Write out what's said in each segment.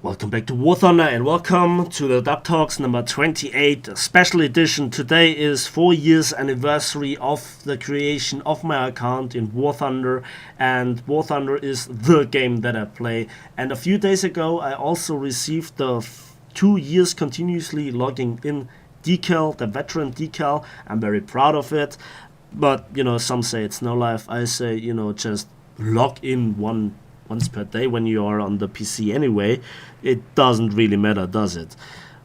Welcome back to War Thunder and welcome to the Duck Talks number 28 special edition. Today is 4 years anniversary of the creation of my account in War Thunder, and War Thunder is the game that I play. And a few days ago I also received the 2 years continuously logging in decal, the veteran decal. I'm very proud of it, but some say it's no life. I say just log in once per day when you are on the PC anyway. It doesn't really matter, does it?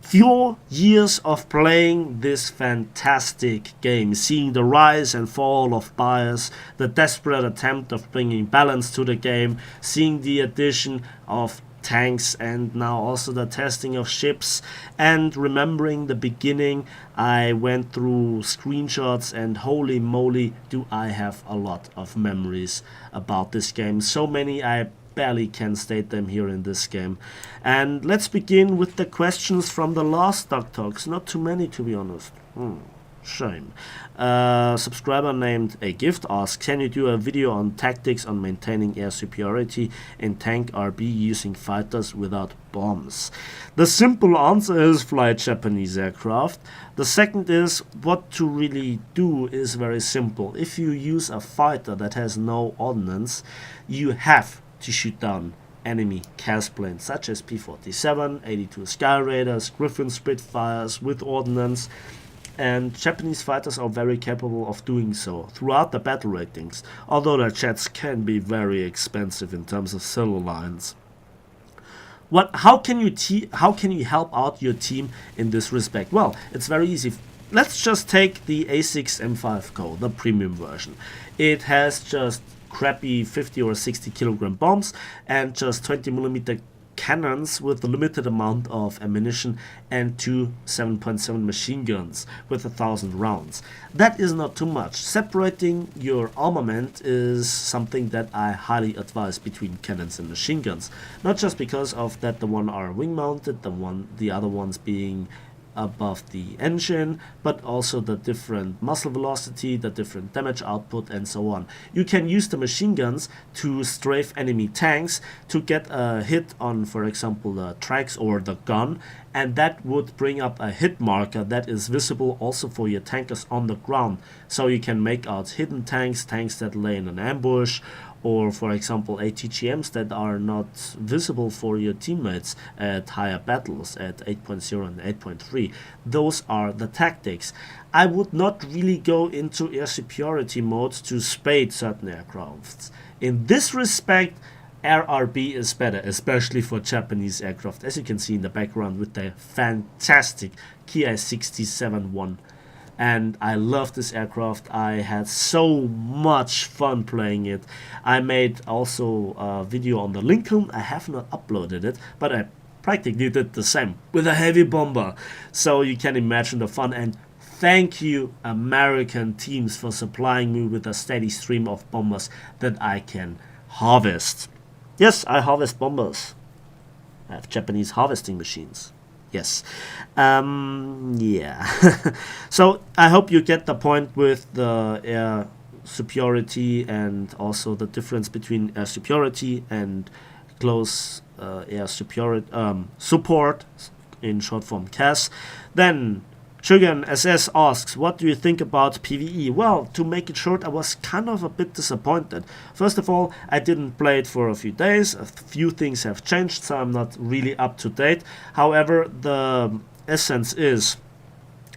4 years of playing this fantastic game, seeing the rise and fall of bias, the desperate attempt of bringing balance to the game, seeing the addition of tanks and now also the testing of ships, and remembering the beginning. I went through screenshots and holy moly do I have a lot of memories about this game. So many I barely can state them here in this game. And let's begin with the questions from the last Duck Talks. Not too many, to be honest. Shame. Subscriber named A Gift asks, can you do a video on tactics on maintaining air superiority in tank RB using fighters without bombs? The simple answer is fly Japanese aircraft. The second is, what to really do is very simple. If you use a fighter that has no ordnance, you have to shoot down enemy CAS planes such as P-47, 82 Sky Raiders, Griffin Spitfires with ordnance, and Japanese fighters are very capable of doing so throughout the battle ratings, although their jets can be very expensive in terms of silver lines. How can you help out your team in this respect? Well, it's very easy. Let's just take the A6 M5 Co, the premium version. It has just crappy 50 or 60 kilogram bombs and just 20mm cannons with a limited amount of ammunition and two 7.7 machine guns with 1,000 rounds. That is not too much. Separating your armament is something that I highly advise between cannons and machine guns. Not just because of that the one are wing mounted, the other ones being above the engine, but also the different muzzle velocity, the different damage output, and so on. You can use the machine guns to strafe enemy tanks to get a hit on, for example, the tracks or the gun, and that would bring up a hit marker that is visible also for your tankers on the ground, so you can make out hidden tanks that lay in an ambush, or for example ATGMs that are not visible for your teammates at higher battles at 8.0 and 8.3. Those are the tactics. I would not really go into air superiority mode to spade certain aircrafts. In this respect, RRB is better, especially for Japanese aircraft, as you can see in the background with the fantastic Ki-67-1. And I love this aircraft. I had so much fun playing it. I made also a video on the Lincoln. I have not uploaded it, but I practically did the same with a heavy bomber. So you can imagine the fun. And thank you, American teams, for supplying me with a steady stream of bombers that I can harvest. Yes, I harvest bombers. I have Japanese harvesting machines. Yes. Yeah. So I hope you get the point with the air superiority and also the difference between air superiority and close air superiority support, in short form CAS. Then Sugan SS asks, what do you think about PvE? Well, to make it short, I was kind of a bit disappointed. First of all, I didn't play it for a few days. A few things have changed, so I'm not really up to date. However, the essence is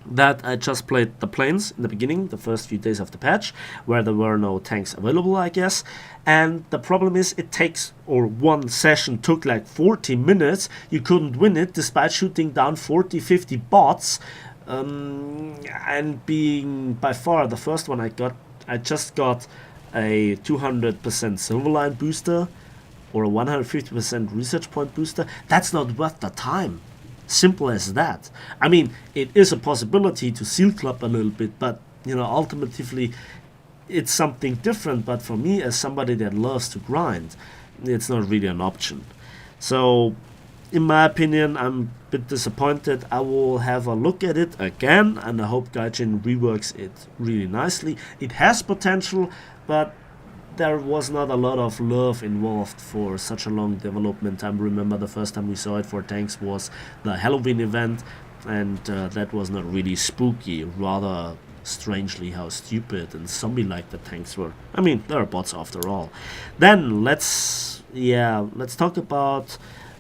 that I just played the planes in the beginning, the first few days of the patch, where there were no tanks available, I guess. And the problem is it takes, or one session took like 40 minutes. You couldn't win it despite shooting down 40-50 bots. And being by far the first one I just got a 200% Silverline booster or a 150% research point booster. That's not worth the time. Simple as that. I mean, it is a possibility to seal club a little bit, but ultimately it's something different. But for me, as somebody that loves to grind, it's not really an option. So in my opinion, I'm a bit disappointed. I will have a look at it again, and I hope Gaijin reworks it really nicely. It has potential, but there was not a lot of love involved for such a long development time. Remember, the first time we saw it for tanks was the Halloween event, and that was not really spooky, rather strangely how stupid and zombie-like the tanks were. I mean, they're bots after all. Then let's talk about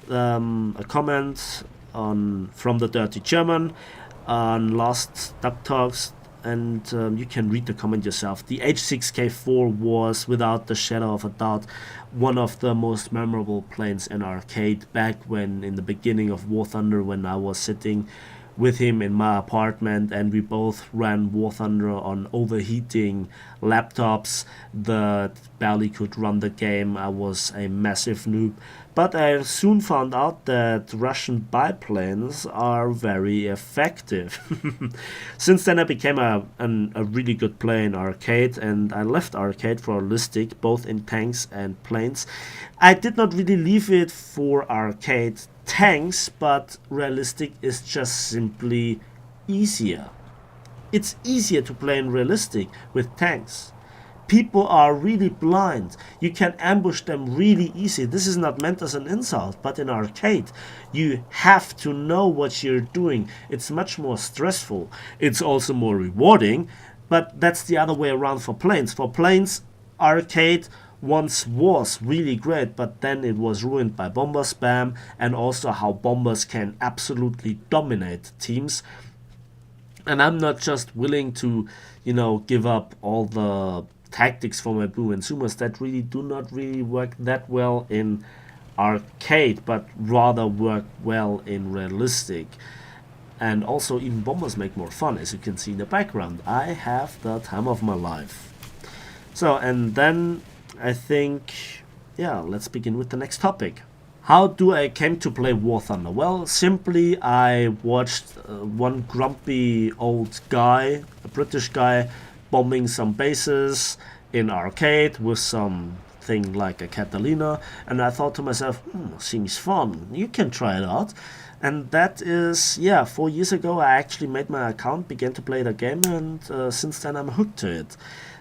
a comment from the Dirty German on last Duck Talks, and you can read the comment yourself. The H6K4 was, without the shadow of a doubt, one of the most memorable planes in arcade back when, in the beginning of War Thunder, when I was sitting with him in my apartment and we both ran War Thunder on overheating laptops that barely could run the game. I was a massive noob, but I soon found out that Russian biplanes are very effective. Since then I became a really good player in arcade, and I left arcade for realistic, both in tanks and planes. I did not really leave it for arcade tanks, but realistic is just simply easier. It's easier to play in realistic with tanks. People are really blind. You can ambush them really easy. This is not meant as an insult, but in arcade, you have to know what you're doing. It's much more stressful. It's also more rewarding, but that's the other way around for planes. For planes, arcade once was really great, but then it was ruined by bomber spam and also how bombers can absolutely dominate teams. And I'm not just willing to, give up all the tactics for my Blue and Sumas that really do not really work that well in arcade, but rather work well in realistic. And also even bombers make more fun, as you can see in the background. I have the time of my life. So, and then I think, let's begin with the next topic. How do I came to play War Thunder? Well, simply I watched one grumpy old guy, a British guy, bombing some bases in arcade with something like a Catalina, and I thought to myself, seems fun, you can try it out. And that is, 4 years ago I actually made my account, began to play the game, and since then I'm hooked to it.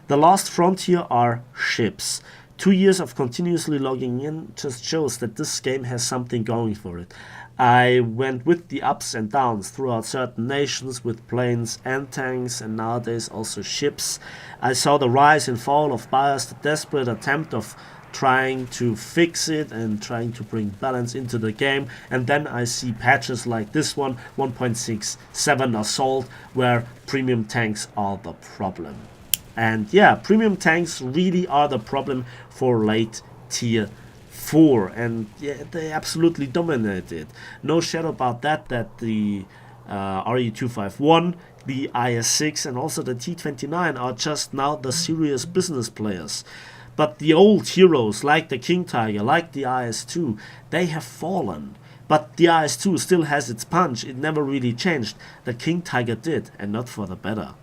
The last frontier are ships. 2 years of continuously logging in just shows that this game has something going for it. I went with the ups and downs throughout certain nations with planes and tanks, and nowadays also ships. I saw the rise and fall of bias, the desperate attempt of trying to fix it and trying to bring balance into the game, and then I see patches like this one, 1.67 Assault, where premium tanks are the problem. And premium tanks really are the problem for late tier 4, and they absolutely dominated. No shadow about that the RE251, the IS-6 and also the T-29 are just now the serious business players. But the old heroes like the King Tiger, like the IS-2, they have fallen. But the IS-2 still has its punch, it never really changed. The King Tiger did, and not for the better.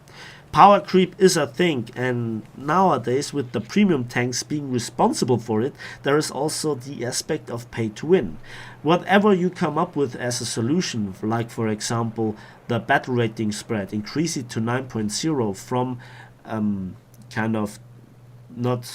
Power creep is a thing, and nowadays with the premium tanks being responsible for it, there is also the aspect of pay to win. Whatever you come up with as a solution, like for example the battle rating spread, increase it to 9.0 from kind of not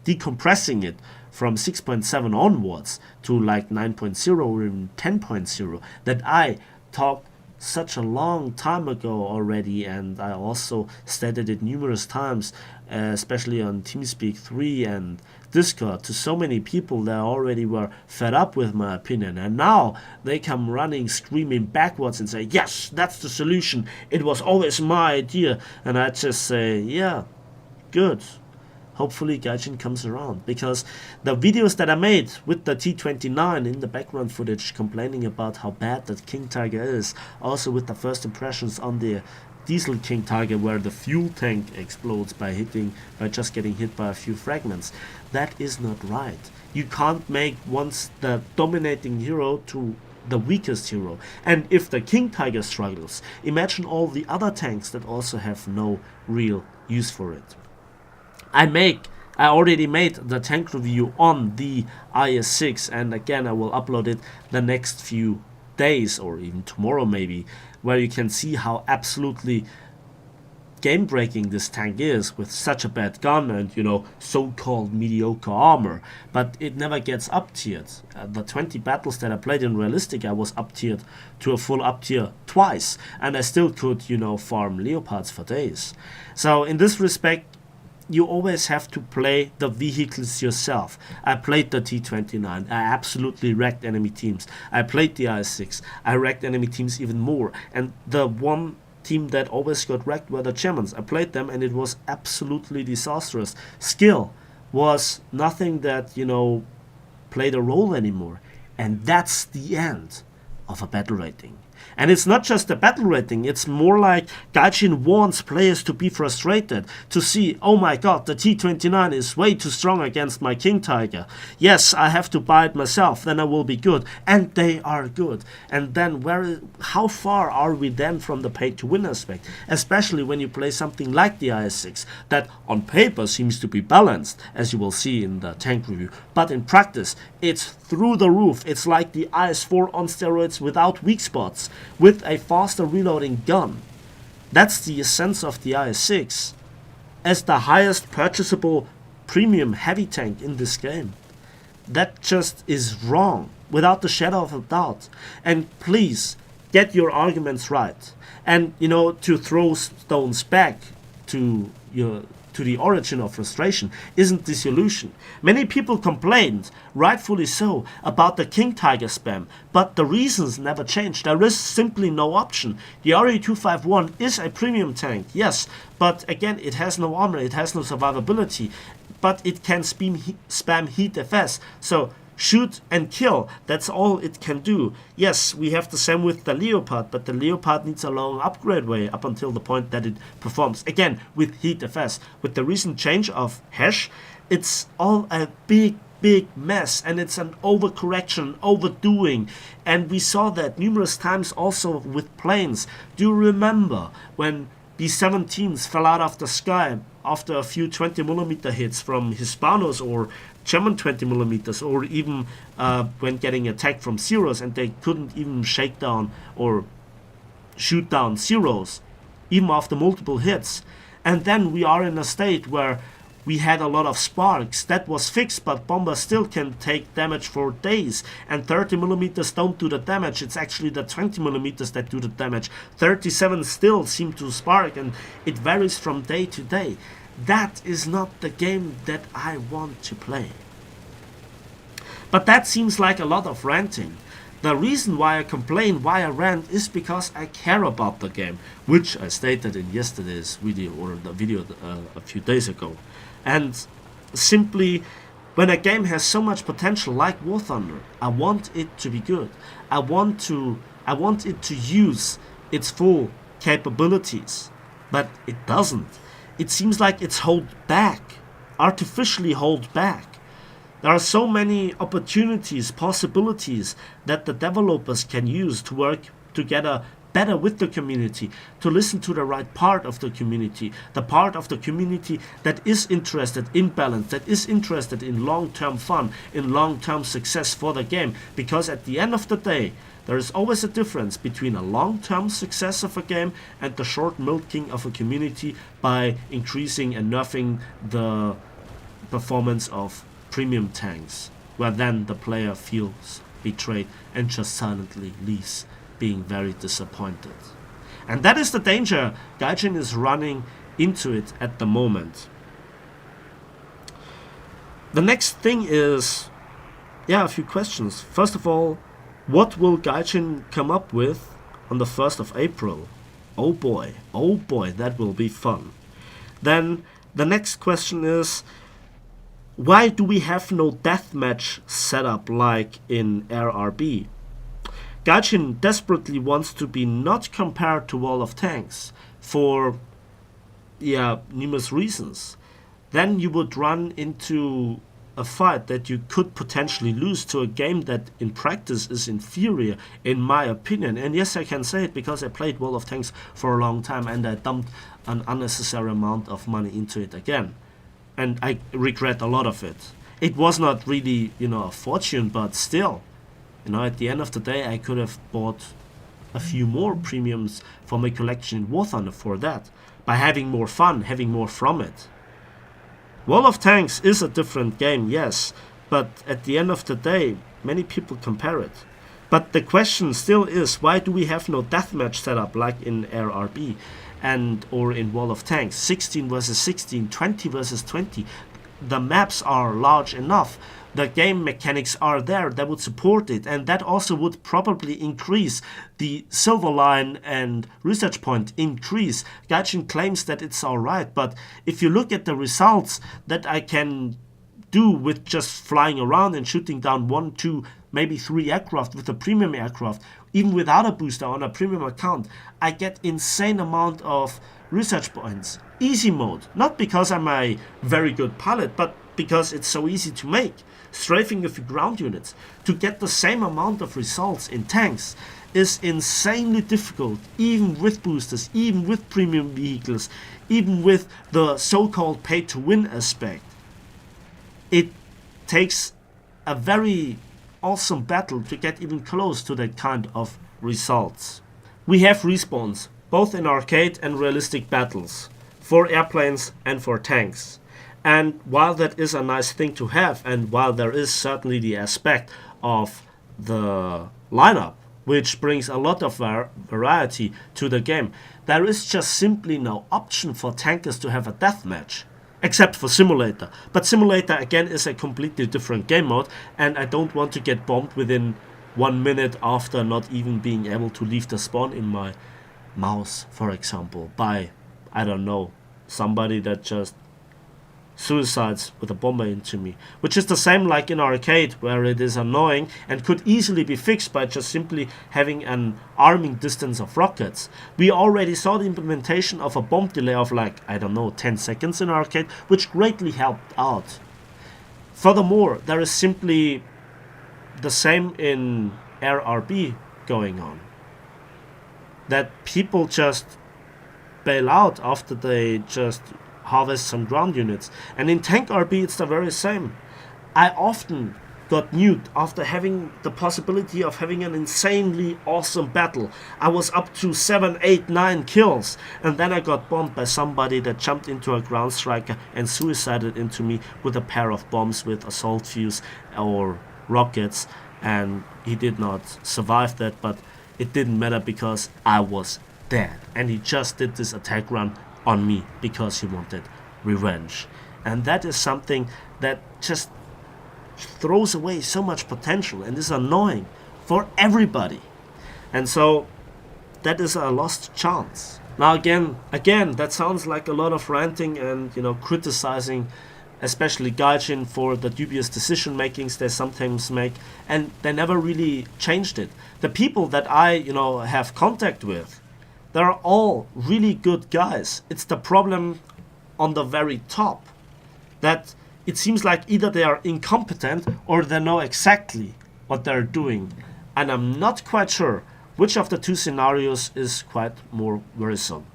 decompressing it from 6.7 onwards to like 9.0 or even 10.0, that I talked such a long time ago already, and I also stated it numerous times, especially on TeamSpeak 3 and Discord, to so many people that already were fed up with my opinion, and now they come running screaming backwards and say, yes, that's the solution, it was always my idea. And I just say, yeah, good. Hopefully Gaijin comes around, because the videos that I made with the T-29 in the background footage complaining about how bad that King Tiger is, also with the first impressions on the Diesel King Tiger where the fuel tank explodes by just getting hit by a few fragments, that is not right. You can't make once the dominating hero to the weakest hero. And if the King Tiger struggles, imagine all the other tanks that also have no real use for it. I already made the tank review on the IS-6, and again I will upload it the next few days or even tomorrow maybe, where you can see how absolutely game breaking this tank is with such a bad gun and, you know, so-called mediocre armor, but it never gets up tiered. The 20 battles that I played in realistic, I was up tiered to a full up tier twice, and I still could, you know, farm leopards for days. So in this respect, you always have to play the vehicles yourself. I played the T-29. I absolutely wrecked enemy teams. I played the IS-6. I wrecked enemy teams even more. And the one team that always got wrecked were the Germans. I played them and it was absolutely disastrous. Skill was nothing that, you know, played a role anymore. And that's the end of a battle rating. And it's not just a battle rating, it's more like Gaijin wants players to be frustrated, to see, oh my god, the T-29 is way too strong against my King Tiger. Yes, I have to buy it myself, then I will be good. And they are good. And then how far are we then from the pay-to-win aspect? Especially when you play something like the IS-6, that on paper seems to be balanced, as you will see in the tank review. But in practice, it's through the roof. It's like the IS-4 on steroids without weak spots, with a faster reloading gun. That's the essence of the IS-6 as the highest purchasable premium heavy tank in this game. That just is wrong, without the shadow of a doubt. And please, get your arguments right. And, you know, to throw stones back to the origin of frustration isn't the solution. Many people complained, rightfully so, about the King Tiger spam, but the reasons never changed. There is simply no option. The RE251 is a premium tank, yes, but again, it has no armor, it has no survivability, but it can spam heat FS, so shoot and kill, that's all it can do. Yes, we have the same with the Leopard, but the Leopard needs a long upgrade way up until the point that it performs, again, with heat FS. With the recent change of hash, it's all a big mess, and it's an overcorrection, overdoing, and we saw that numerous times also with planes. Do you remember when B-17s fell out of the sky after a few 20mm hits from Hispanos or German 20mm, or even when getting attacked from Zeros, and they couldn't even shake down or shoot down Zeros even after multiple hits. And then we are in a state where we had a lot of sparks. That was fixed, but bombers still can take damage for days, and 30mm don't do the damage. It's actually the 20mm that do the damage. 37 still seem to spark, and it varies from day to day. That is not the game that I want to play. But that seems like a lot of ranting. The reason why I complain, why I rant, is because I care about the game, which I stated in yesterday's video, or the video a few days ago. And simply, when a game has so much potential like War Thunder, I want it to be good. I want it to use its full capabilities, but it doesn't. It seems like it's held back, artificially held back. There are so many opportunities, possibilities that the developers can use to work together better with the community, to listen to the right part of the community, the part of the community that is interested in balance, that is interested in long-term fun, in long-term success for the game. Because at the end of the day, there is always a difference between a long-term success of a game and the short milking of a community by increasing and nerfing the performance of premium tanks, where then the player feels betrayed and just silently leaves, being very disappointed. And that is the danger Gaijin is running into it at the moment. The next thing is, a few questions. First of all, what will Gaijin come up with on the 1st of April? Oh boy, that will be fun. Then the next question is, why do we have no deathmatch setup like in RRB? Gaijin desperately wants to be not compared to Wall of Tanks for numerous reasons. Then you would run into a fight that you could potentially lose to a game that in practice is inferior, in my opinion. And yes, I can say it because I played Wall of Tanks for a long time and I dumped an unnecessary amount of money into it again. And I regret a lot of it. It was not really, a fortune, but still, at the end of the day, I could have bought a few more premiums for my collection in War Thunder for that. by having more fun, having more from it. Wall of Tanks is a different game, yes, but at the end of the day, many people compare it. But the question still is, why do we have no deathmatch setup like in RRB and or in Wall of Tanks? 16 versus 16, 20 versus 20. The maps are large enough. The game mechanics are there that would support it, and that also would probably increase the silver line and research point increase. Gaijin claims that it's alright, but if you look at the results that I can do with just flying around and shooting down 1, 2, maybe 3 aircraft with a premium aircraft, even without a booster on a premium account, I get insane amount of research points. Easy mode, not because I'm a very good pilot, but because it's so easy to make. Strafing with ground units to get the same amount of results in tanks is insanely difficult, even with boosters, even with premium vehicles, even with the so-called pay-to-win aspect. It takes a very awesome battle to get even close to that kind of results. We have respawns, both in arcade and realistic battles, for airplanes and for tanks. And while that is a nice thing to have, and while there is certainly the aspect of the lineup, which brings a lot of variety to the game, there is just simply no option for tankers to have a deathmatch. Except for Simulator. But Simulator again is a completely different game mode, and I don't want to get bombed within 1 minute after not even being able to leave the spawn in my mouse, for example, by, I don't know, somebody that just suicides with a bomber into me, which is the same like in arcade, where it is annoying and could easily be fixed by just simply having an arming distance of rockets. We already saw the implementation of a bomb delay of like, I don't know, 10 seconds in arcade, which greatly helped out. Furthermore, there is simply the same in RRB going on, that people just bail out after they just harvest some ground units. And in Tank RB it's the very same. I often got nuked after having the possibility of having an insanely awesome battle. I was up to 7, 8, 9 kills, and then I got bombed by somebody that jumped into a ground striker and suicided into me with a pair of bombs with assault fuse or rockets, and he did not survive that, but it didn't matter because I was dead, and he just did this attack run on me because he wanted revenge. And that is something that just throws away so much potential and is annoying for everybody. And so that is a lost chance. Now again, that sounds like a lot of ranting and, criticizing especially Gaijin for the dubious decision makings they sometimes make, and they never really changed it. The people that I, have contact with, they're all really good guys. It's the problem on the very top, that it seems like either they are incompetent or they know exactly what they're doing. And I'm not quite sure which of the two scenarios is quite more worrisome.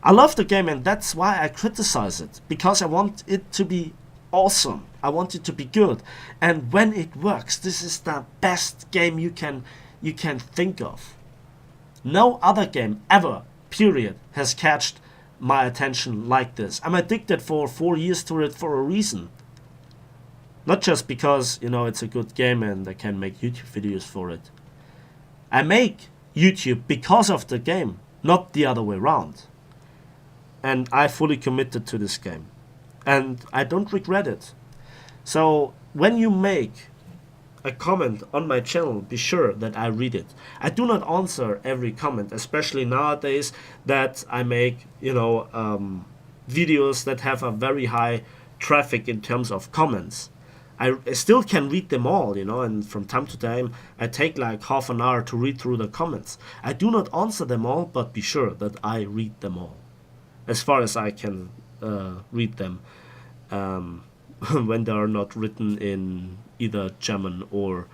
I love the game, and that's why I criticize it, because I want it to be awesome. I want it to be good. And when it works, this is the best game you can think of. No other game ever, period, has catched my attention like this. I'm addicted for 4 years to it for a reason. Not just because, it's a good game and I can make YouTube videos for it. I make YouTube because of the game, not the other way around. And I fully committed to this game. And I don't regret it. So when you make a comment on my channel, be sure that I read it. I do not answer every comment, especially nowadays that I make, videos that have a very high traffic in terms of comments. I still can read them all, and from time to time I take like half an hour to read through the comments. I do not answer them all, but be sure that I read them all, as far as I can read them, when they are not written in either German or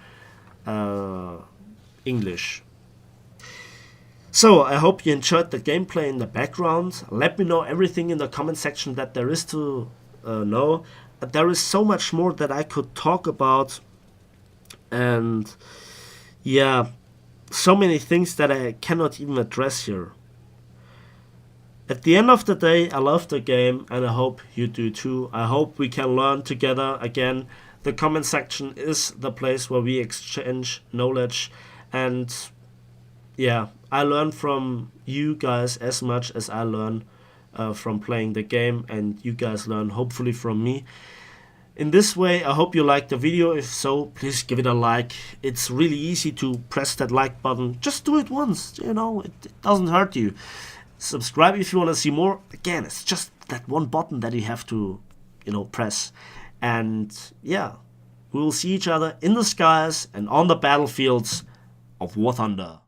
English. So I hope you enjoyed the gameplay in the background. Let me know everything in the comment section that there is to know. There is so much more that I could talk about, and yeah, so many things that I cannot even address here. At the end of the day, I love the game, and I hope you do too. I hope we can learn together again. The comment section is the place where we exchange knowledge, and yeah, I learn from you guys as much as I learn from playing the game, and you guys learn hopefully from me. In this way, I hope you liked the video. If so, please give it a like. It's really easy to press that like button. Just do it once, you know, it doesn't hurt you. Subscribe if you want to see more. Again, it's just that one button that you have to, you know, press. And yeah, we will see each other in the skies and on the battlefields of War Thunder.